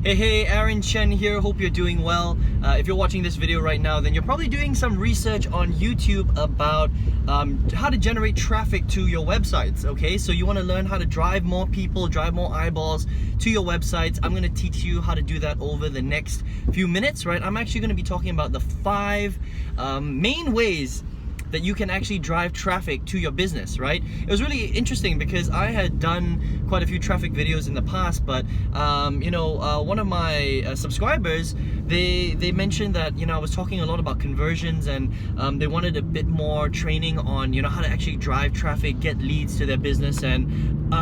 Hey, Aaron Chen here. Hope you're doing well. If you're watching this video right now, then you're probably doing some research on YouTube about how to generate traffic to your websites, okay? So you want to learn how to drive more people, drive more eyeballs to your websites. I'm going to teach you how to do that over the next few minutes, right? I'm actually going to be talking about the 5 main ways that you can actually drive traffic to your business, right? It was really interesting because I had done quite a few traffic videos in the past, but one of my subscribers, they mentioned that I was talking a lot about conversions, and they wanted a bit more training on how to actually drive traffic, get leads to their business. And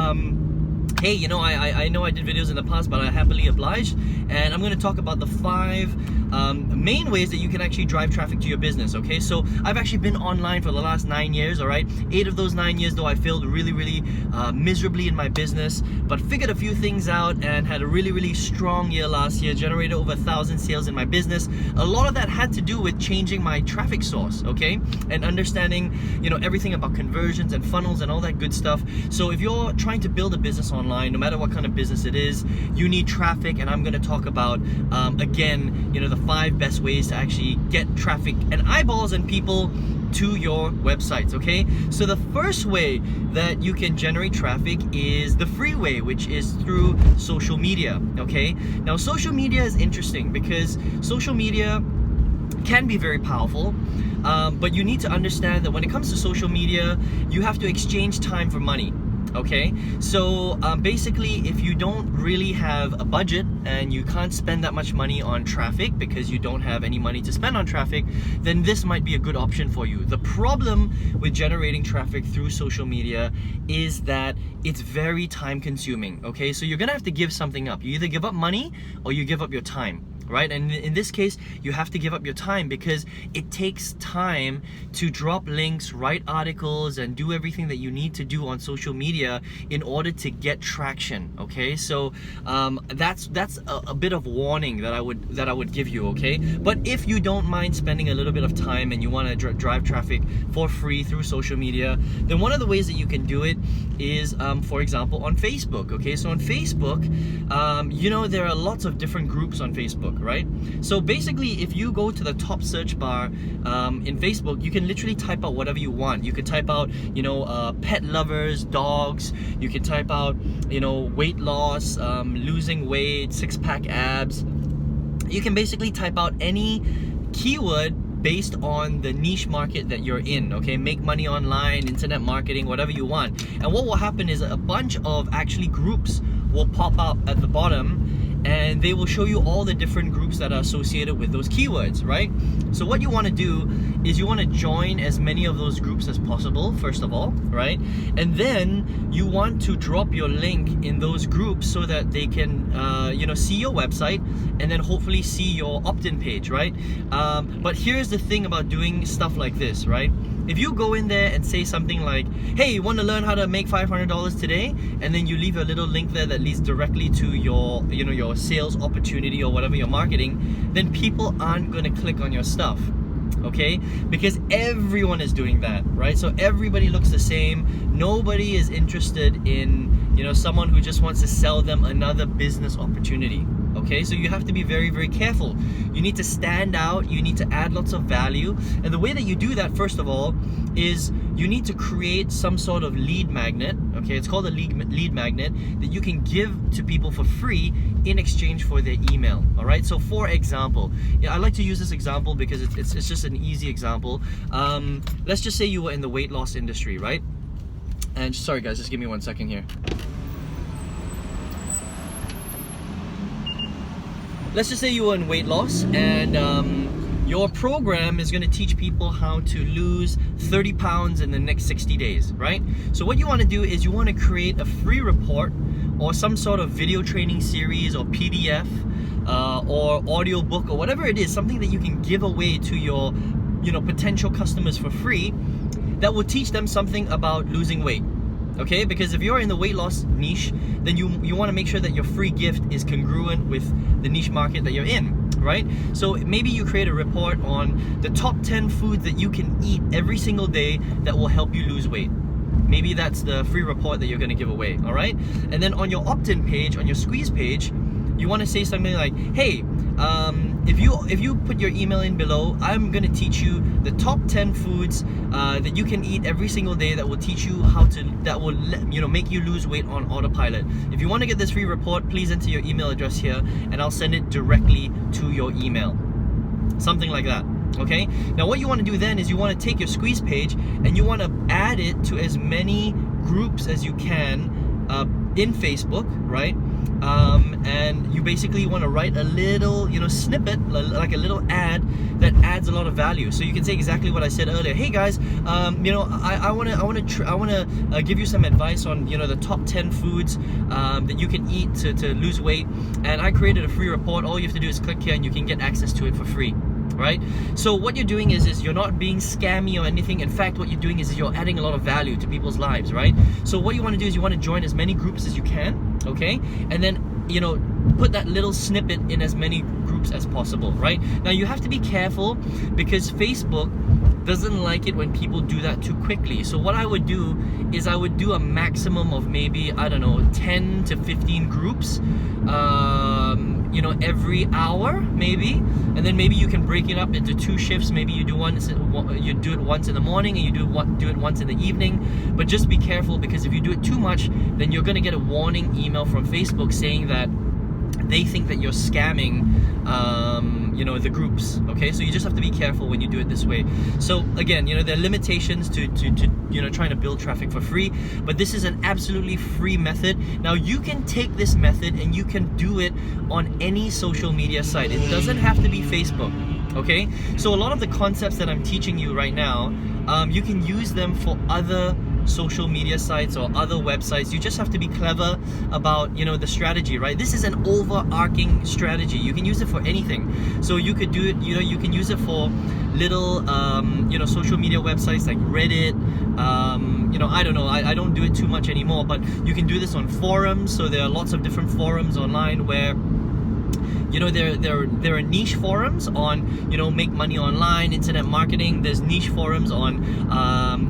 hey, I know I did videos in the past, but I happily obliged, and I'm going to talk about the 5 main ways that you can actually drive traffic to your business, okay? So I've actually been online for the last 9 years, all right? 8 of those 9 years, though, I failed really miserably in my business, but figured a few things out and had a really strong year last year, generated over 1,000 sales in my business. A lot of that had to do with changing my traffic source, okay? And understanding, everything about conversions and funnels and all that good stuff. So if you're trying to build a business online, no matter what kind of business it is, you need traffic, and I'm going to talk about, again, the 5 best ways to actually get traffic and eyeballs and people to your websites, okay? So the first way that you can generate traffic is the free way, which is through social media, okay? Now, social media is interesting because social media can be very powerful, but you need to understand that when it comes to social media, you have to exchange time for money. Okay, so basically, if you don't really have a budget and you can't spend that much money on traffic because you don't have any money to spend on traffic, then this might be a good option for you. The problem with generating traffic through social media is that it's very time consuming, okay? So you're gonna have to give something up. You either give up money or you give up your time, right? And in this case, you have to give up your time because it takes time to drop links, write articles, and do everything that you need to do on social media in order to get traction, okay? So that's a bit of warning that I would give you, okay? But if you don't mind spending a little bit of time and you want to drive traffic for free through social media, then one of the ways that you can do it is, for example, on Facebook, okay? So on Facebook, there are lots of different groups on Facebook, right? So basically, if you go to the top search bar in Facebook, you can literally type out whatever you want. You could type out, pet lovers, dogs. You can type out, weight loss, losing weight, 6-pack abs. You can basically type out any keyword based on the niche market that you're in, okay? Make money online, internet marketing, whatever you want. And what will happen is a bunch of actually groups will pop up at the bottom, and they will show you all the different groups that are associated with those keywords, right? So what you want to do is you want to join as many of those groups as possible, first of all, right? And then you want to drop your link in those groups so that they can, see your website and then hopefully see your opt-in page, right? But here's the thing about doing stuff like this, right? If you go in there and say something like, hey, you want to learn how to make $500 today? And then you leave a little link there that leads directly to your, your sales opportunity or whatever you're marketing, then people aren't going to click on your stuff, okay? Because everyone is doing that, right? So everybody looks the same. Nobody is interested in, someone who just wants to sell them another business opportunity. Okay, so you have to be very careful. You need to stand out, you need to add lots of value, and the way that you do that, first of all, is you need to create some sort of lead magnet. Okay, it's called a lead magnet that you can give to people for free in exchange for their email. All right, so for example, I like to use this example because it's just an easy example. Let's just say you were in the weight loss industry, right? And sorry guys, just give me 1 second here. Let's just say you were in weight loss, and your program is going to teach people how to lose 30 pounds in the next 60 days, right? So what you want to do is you want to create a free report or some sort of video training series or PDF or audio book or whatever it is, something that you can give away to your potential customers for free that will teach them something about losing weight. Okay, because if you're in the weight loss niche, then you want to make sure that your free gift is congruent with the niche market that you're in, right? So maybe you create a report on the top 10 foods that you can eat every single day that will help you lose weight. Maybe that's the free report that you're going to give away, all right? And then on your opt-in page, on your squeeze page, you want to say something like, hey, if you put your email in below, I'm gonna teach you the top 10 foods that you can eat every single day that will teach you that will make you lose weight on autopilot. If you want to get this free report, please enter your email address here and I'll send it directly to your email. Something like that. Okay, now what you want to do then is you want to take your squeeze page and you want to add it to as many groups as you can in Facebook, right? And you basically want to write a little, snippet, like a little ad that adds a lot of value. So you can say exactly what I said earlier. Hey guys, I want to give you some advice on the top 10 foods that you can eat to lose weight. And I created a free report. All you have to do is click here and you can get access to it for free. Right? So what you're doing is you're not being scammy or anything. In fact, what you're doing is you're adding a lot of value to people's lives, right? So what you want to do is you want to join as many groups as you can, okay? And then, put that little snippet in as many groups as possible, right? Now you have to be careful because Facebook doesn't like it when people do that too quickly. So what I would do is I would do a maximum of maybe, I don't know, 10 to 15 groups, every hour maybe, and then maybe you can break it up into 2 shifts. Maybe you do it once in the morning and you do it once in the evening. But just be careful, because if you do it too much, then you're going to get a warning email from Facebook saying that they think that you're scamming the groups. Okay, so you just have to be careful when you do it this way. So again, there are limitations to trying to build traffic for free, but this is an absolutely free method. Now you can take this method and you can do it on any social media site. It doesn't have to be Facebook. Okay, so a lot of the concepts that I'm teaching you right now, you can use them for other social media sites or other websites. You just have to be clever about the strategy, right? This is an overarching strategy. You can use it for anything. So you could do it, you can use it for little social media websites like Reddit. I don't know, I don't do it too much anymore, but you can do this on forums. So there are lots of different forums online where there are niche forums on make money online, internet marketing. There's niche forums on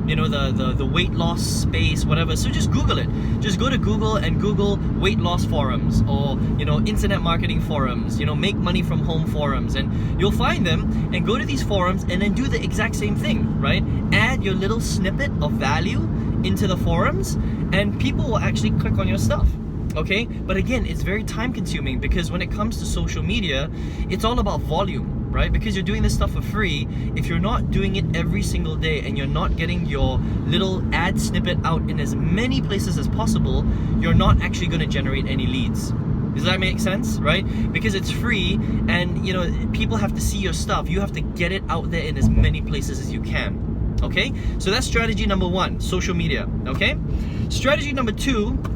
the weight loss space, whatever. So just Google it. Just go to Google and Google weight loss forums, or internet marketing forums, make money from home forums, and you'll find them. And go to these forums and then do the exact same thing, right? Add your little snippet of value into the forums and people will actually click on your stuff. Okay, but again, it's very time consuming, because when it comes to social media, it's all about volume, right? Because you're doing this stuff for free. If you're not doing it every single day and you're not getting your little ad snippet out in as many places as possible, you're not actually going to generate any leads. Does that make sense, right? Because it's free and people have to see your stuff. You have to get it out there in as many places as you can. Okay, so that's strategy number 1, social media. Okay, strategy number 2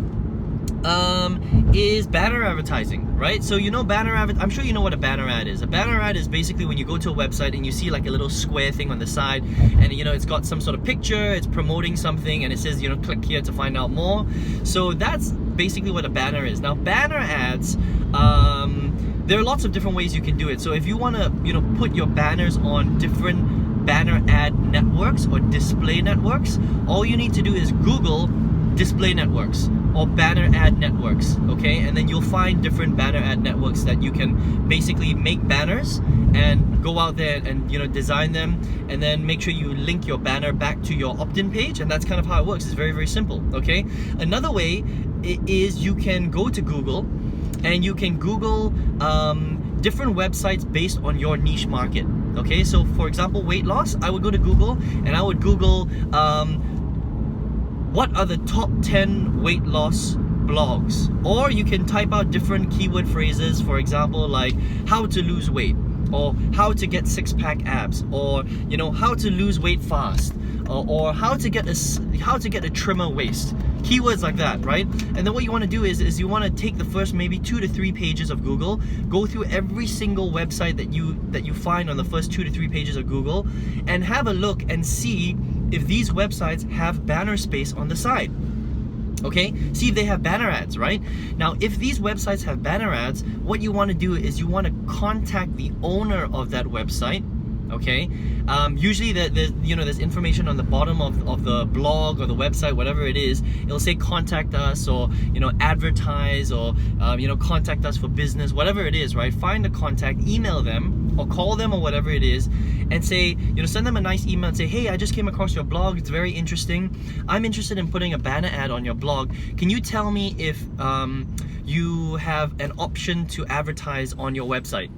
is banner advertising, right? So I'm sure you know what a banner ad is. A banner ad is basically when you go to a website and you see like a little square thing on the side, and it's got some sort of picture, it's promoting something, and it says click here to find out more. So that's basically what a banner is. Now banner ads, there are lots of different ways you can do it. So if you want to put your banners on different banner ad networks or display networks, all you need to do is Google display networks or banner ad networks, okay? And then you'll find different banner ad networks that you can basically make banners and go out there and design them, and then make sure you link your banner back to your opt-in page, and that's kind of how it works. It's very, very simple, okay? Another way is you can go to Google and you can Google different websites based on your niche market, okay? So for example, weight loss, I would go to Google and I would Google what are the top 10 weight loss blogs? Or you can type out different keyword phrases, for example, like how to lose weight, or how to get 6-pack abs, or how to lose weight fast, or how to get a trimmer waist. Keywords like that, right? And then what you want to do is you want to take the first maybe 2 to 3 pages of Google, go through every single website that you find on the first 2 to 3 pages of Google, and have a look and see if these websites have banner space on the side. Okay, see if they have banner ads, right? Now, if these websites have banner ads, what you want to do is you want to contact the owner of that website, okay? Usually there's information on the bottom of the blog or the website, whatever it is. It'll say contact us, or advertise, or contact us for business, whatever it is, right? Find a contact, email them or call them or whatever it is, and say, send them a nice email and say, hey, I just came across your blog, it's very interesting. I'm interested in putting a banner ad on your blog. Can you tell me if you have an option to advertise on your website?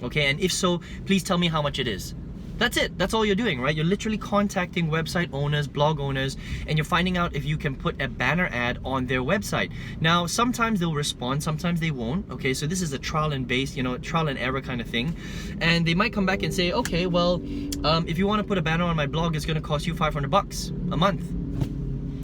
Okay, and if so, please tell me how much it is. That's it. That's all you're doing, right? You're literally contacting website owners, blog owners, and you're finding out if you can put a banner ad on their website. Now, sometimes they'll respond, sometimes they won't. Okay, so this is a trial and error kind of thing. And they might come back and say, okay, well, if you want to put a banner on my blog, it's going to cost you $500 a month.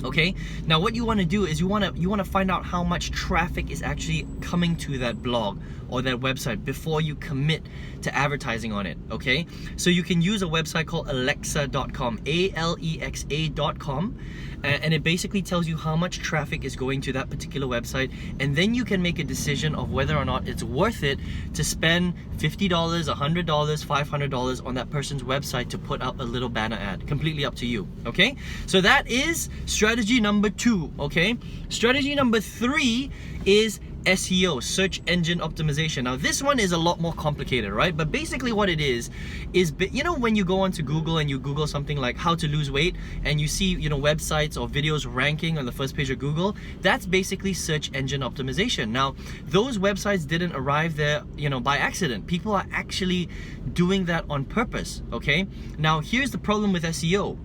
Okay, now what you want to do is you want to find out how much traffic is actually coming to that blog or that website before you commit to advertising on it. Okay, so you can use a website called alexa.com, alexa.com, and it basically tells you how much traffic is going to that particular website, and then you can make a decision of whether or not it's worth it to spend $50, $100, $500 on that person's website to put up a little banner ad. Completely up to you. Okay, so that is strategy number 2. Okay, strategy number 3 is SEO, search engine optimization. Now this one is a lot more complicated, right? But basically what it is when you go onto Google and you Google something like how to lose weight, and you see websites or videos ranking on the first page of Google, that's basically search engine optimization. Now those websites didn't arrive there by accident. People are actually doing that on purpose. Okay, now here's the problem with SEO.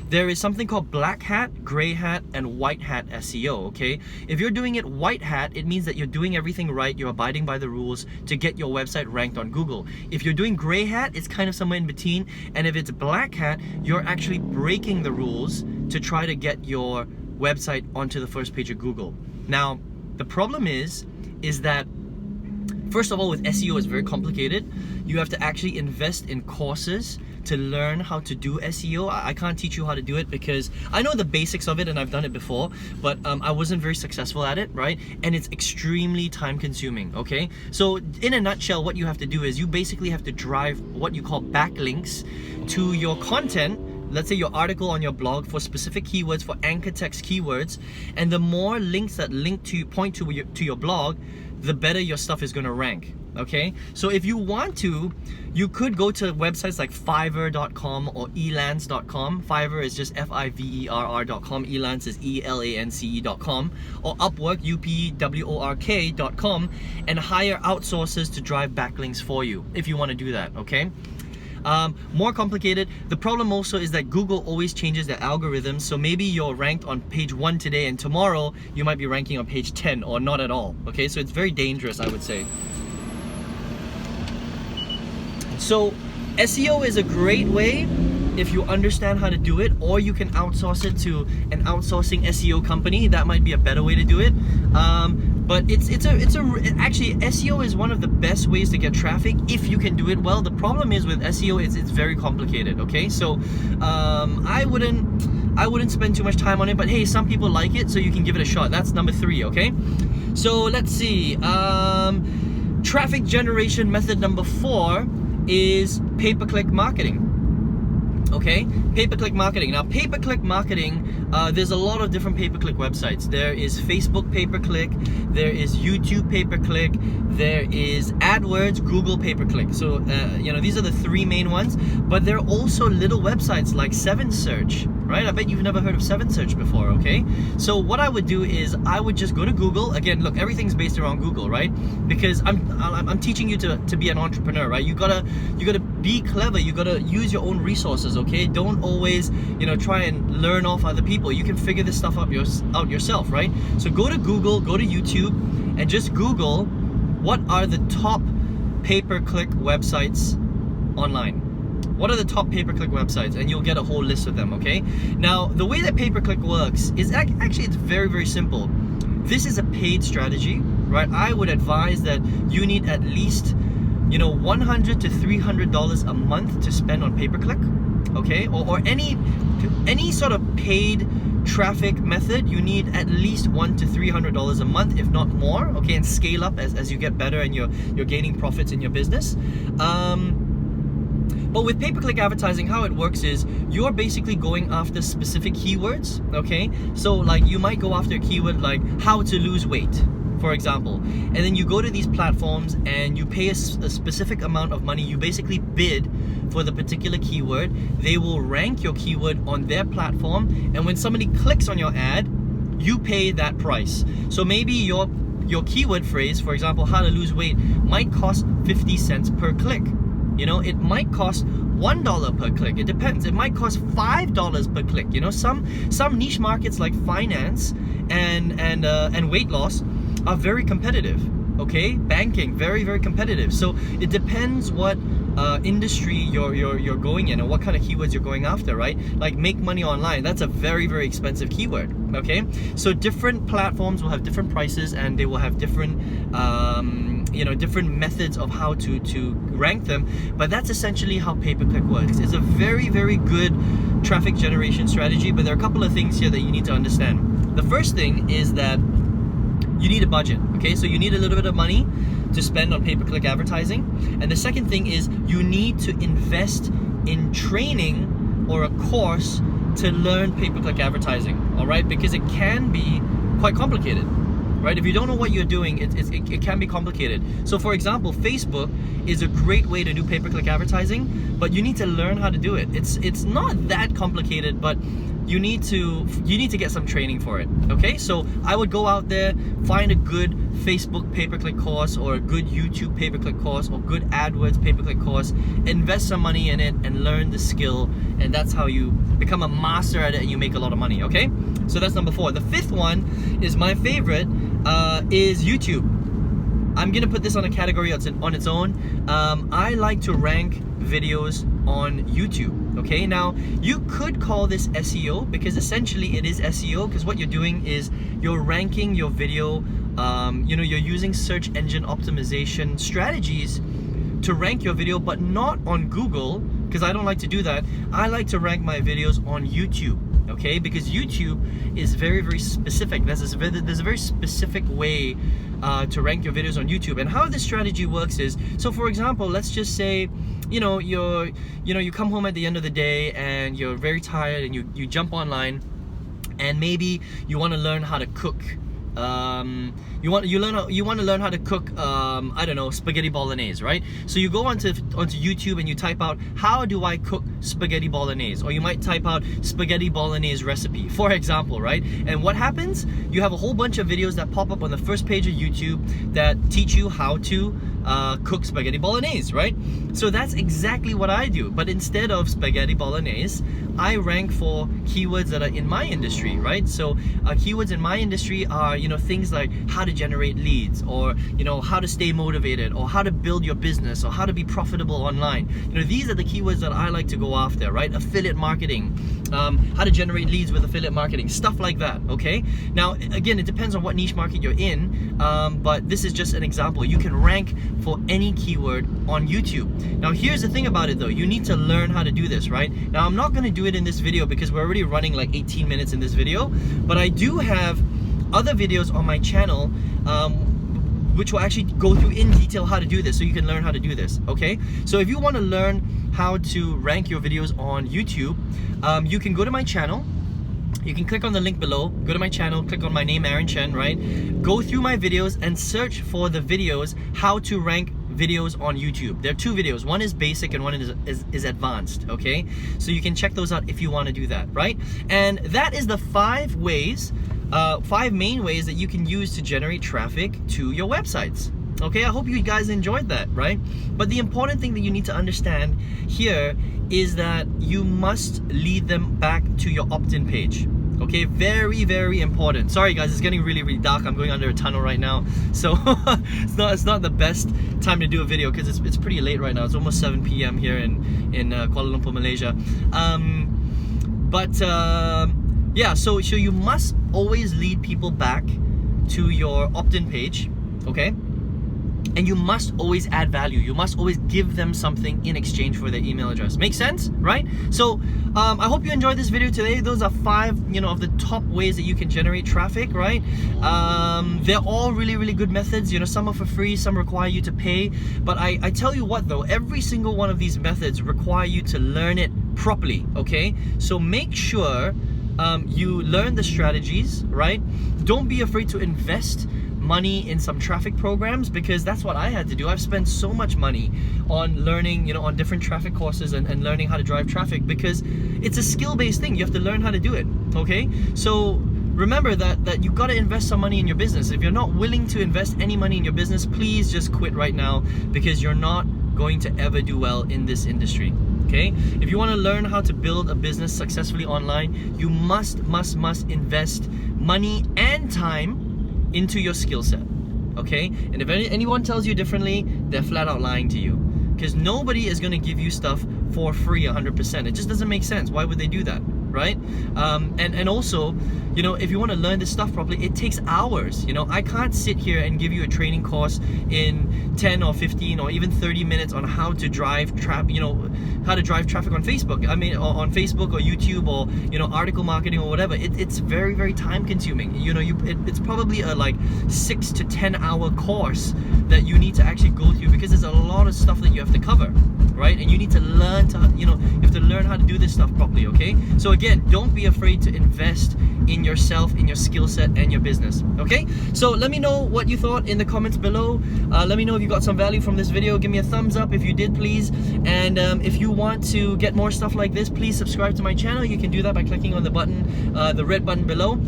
There is something called black hat, gray hat, and white hat SEO, okay? If you're doing it white hat, it means that you're doing everything right, you're abiding by the rules to get your website ranked on Google. If you're doing gray hat, it's kind of somewhere in between. And if it's black hat, you're actually breaking the rules to try to get your website onto the first page of Google. Now, the problem is that first of all, with SEO, it's very complicated. You have to actually invest in courses to learn how to do SEO. I can't teach you how to do it because I know the basics of it and I've done it before, but I wasn't very successful at it, right? And it's extremely time consuming, okay? So in a nutshell, what you have to do is you basically have to drive what you call backlinks to your content. Let's say your article on your blog for specific keywords, for anchor text keywords, and the more links that point to your blog, the better your stuff is going to rank. Okay, so if you want to, you could go to websites like Fiverr.com or elance.com. Fiverr is just Fiverr.com. Elance is ELANCE.com, or Upwork, UPWORK.com, and hire outsourcers to drive backlinks for you if you want to do that. Okay. More complicated. The problem also is that Google always changes their algorithms, so maybe you're ranked on page 1 today and tomorrow you might be ranking on page 10 or not at all. Okay, so it's very dangerous, I would say. So SEO is a great way if you understand how to do it, or you can outsource it to an outsourcing SEO company. That might be a better way to do it. But actually SEO is one of the best ways to get traffic if you can do it well. The problem is with SEO it's very complicated. Okay, so I wouldn't spend too much time on it, but hey, some people like it, so you can give it a shot. That's number 3. Okay, so let's see. Traffic generation method number 4 is pay-per-click marketing. Okay, pay-per-click marketing. Now, pay-per-click marketing, there's a lot of different pay-per-click websites. There is Facebook pay-per-click, there is YouTube pay-per-click, there is AdWords, Google pay-per-click. So, these are the 3 main ones, but there are also little websites like 7Search, right? I bet you've never heard of 7Search before, okay? So what I would do is I would just go to Google. Again, look, everything's based around Google, right? Because I'm teaching you to be an entrepreneur, right? You gotta be clever. You gotta use your own resources, okay? Don't always, try and learn off other people. You can figure this stuff out yourself, right? So go to Google, go to YouTube, and just Google what are the top pay-per-click websites online. What are the top pay-per-click websites? And you'll get a whole list of them, okay? Now, the way that pay-per-click works is actually it's very, very simple. This is a paid strategy, right? I would advise that you need at least, $100 to $300 a month to spend on pay-per-click, okay? Or any sort of paid traffic method. You need at least $100 to $300 a month, if not more, okay? And scale up as you get better and you're gaining profits in your business. But with pay-per-click advertising, how it works is you're basically going after specific keywords, okay? So like you might go after a keyword like how to lose weight, for example, and then you go to these platforms and you pay a specific amount of money. You basically bid for the particular keyword. They will rank your keyword on their platform, and when somebody clicks on your ad, you pay that price. So maybe your keyword phrase, for example, how to lose weight, might cost 50 cents per click. You know, it might cost $1 per click. It depends. It might cost $5 per click. You know, some niche markets like finance and weight loss are very competitive. Okay, banking, very, very competitive. So it depends what industry you're going in and what kind of keywords you're going after, right? Like make money online, that's a very, very expensive keyword. Okay, so different platforms will have different prices, and they will have different different methods of how to rank them. But that's essentially how pay-per-click works. It's a very, very good traffic generation strategy, but there are a couple of things here that you need to understand. The first thing is that you need a budget, okay? So you need a little bit of money to spend on pay-per-click advertising. And the second thing is you need to invest in training or a course to learn pay-per-click advertising, all right? Because it can be quite complicated, right? If you don't know what you're doing, it can be complicated. So for example, Facebook is a great way to do pay-per-click advertising, but you need to learn how to do it. It's not that complicated, but you need to get some training for it, okay? So I would go out there, find a good Facebook pay-per-click course, or a good YouTube pay-per-click course, or good AdWords pay-per-click course, invest some money in it and learn the skill, and that's how you become a master at it and you make a lot of money, okay? So that's number 4. The 5th one is my favorite, is YouTube. I'm gonna put this on a category on its own. I like to rank videos on YouTube, okay? Now, you could call this SEO, because essentially it is SEO, because what you're doing is you're ranking your video, you're using search engine optimization strategies to rank your video, but not on Google, because I don't like to do that. I like to rank my videos on YouTube, okay? Because YouTube is very, very specific. There's a very specific way to rank your videos on YouTube. And how this strategy works is, so for example, let's just say, you come home at the end of the day and you're very tired, and you jump online, and maybe you want to learn how to cook. You want to learn how to cook, I don't know, spaghetti bolognese, right? So you go onto YouTube and you type out, how do I cook spaghetti bolognese? Or you might type out spaghetti bolognese recipe, for example, right? And what happens? You have a whole bunch of videos that pop up on the first page of YouTube that teach you how to cook spaghetti bolognese, right? So that's exactly what I do. But instead of spaghetti bolognese, I rank for keywords that are in my industry, right? So keywords in my industry are, things like how to generate leads, or how to stay motivated, or how to build your business, or how to be profitable online. These are the keywords that I like to go after, right? Affiliate marketing, how to generate leads with affiliate marketing, stuff like that, okay? Now, again, it depends on what niche market you're in, but this is just an example. You can rank for any keyword on YouTube. Now, here's the thing about it though. You need to learn how to do this, right? Now, I'm not going to do it in this video because we're already running like 18 minutes in this video, but I do have other videos on my channel which will actually go through in detail how to do this, so you can learn how to do this, okay? So if you want to learn how to rank your videos on YouTube, you can go to my channel. You can click on the link below, go to my channel, click on my name, Aaron Chen, right? Go through my videos and search for the videos how to rank videos on YouTube. There are 2 videos. One is basic and one is advanced, okay? So you can check those out if you want to do that, right? And that is the 5 main ways that you can use to generate traffic to your websites. Okay, I hope you guys enjoyed that, right? But the important thing that you need to understand here is that you must lead them back to your opt-in page. Okay, very, very important. Sorry guys, it's getting really, really dark. I'm going under a tunnel right now, so it's not the best time to do a video because it's pretty late right now. It's almost 7 p.m. here in Kuala Lumpur, Malaysia. Yeah, so you must always lead people back to your opt-in page, okay? And you must always add value. You must always give them something in exchange for their email address. Make sense, right? So I hope you enjoyed this video today. Those are 5, of the top ways that you can generate traffic, right? They're all really good methods. Some are for free, some require you to pay. But I tell you what though, every single one of these methods require you to learn it properly, okay? So make sure you learn the strategies, right? Don't be afraid to invest money in some traffic programs, because that's what I had to do. I've spent so much money on learning, on different traffic courses and learning how to drive traffic, because it's a skill-based thing. You have to learn how to do it, okay? So remember that you've got to invest some money in your business. If you're not willing to invest any money in your business, please just quit right now, because you're not going to ever do well in this industry. Okay? If you want to learn how to build a business successfully online, you must invest money and time into your skill set. Okay? And if anyone tells you differently, they're flat out lying to you, because nobody is going to give you stuff for free 100%. It just doesn't make sense. Why would they do that? Right? And also, if you want to learn this stuff properly, it takes hours. I can't sit here and give you a training course in 10 or 15 or even 30 minutes on how to drive traffic on Facebook. I mean, on Facebook or YouTube or article marketing or whatever. It's very time consuming. It's probably a like 6 to 10 hour course that you need to actually go through, because there's a lot of stuff that you have to cover, right? And you need to learn to, you have to learn how to do this stuff properly, okay? So again, don't be afraid to invest in yourself, in your skill set and your business, okay? So let me know what you thought in the comments below. Let me know if you got some value from this video. Give me a thumbs up if you did, please. And if you want to get more stuff like this, please subscribe to my channel. You can do that by clicking on the button, the red button below.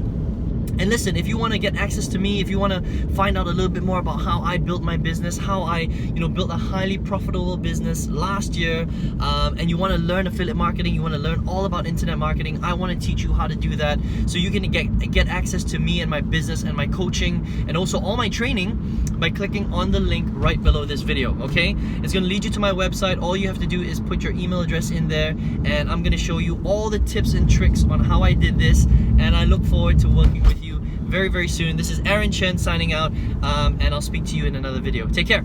And listen, if you want to get access to me, if you want to find out a little bit more about how I built my business, how I built a highly profitable business last year, and you want to learn affiliate marketing, you want to learn all about internet marketing, I want to teach you how to do that, so you can get access to me and my business and my coaching and also all my training by clicking on the link right below this video, okay? It's going to lead you to my website. All you have to do is put your email address in there, and I'm going to show you all the tips and tricks on how I did this, and I look forward to working with you very soon. This is Aaron Chen signing out, and I'll speak to you in another video. Take care.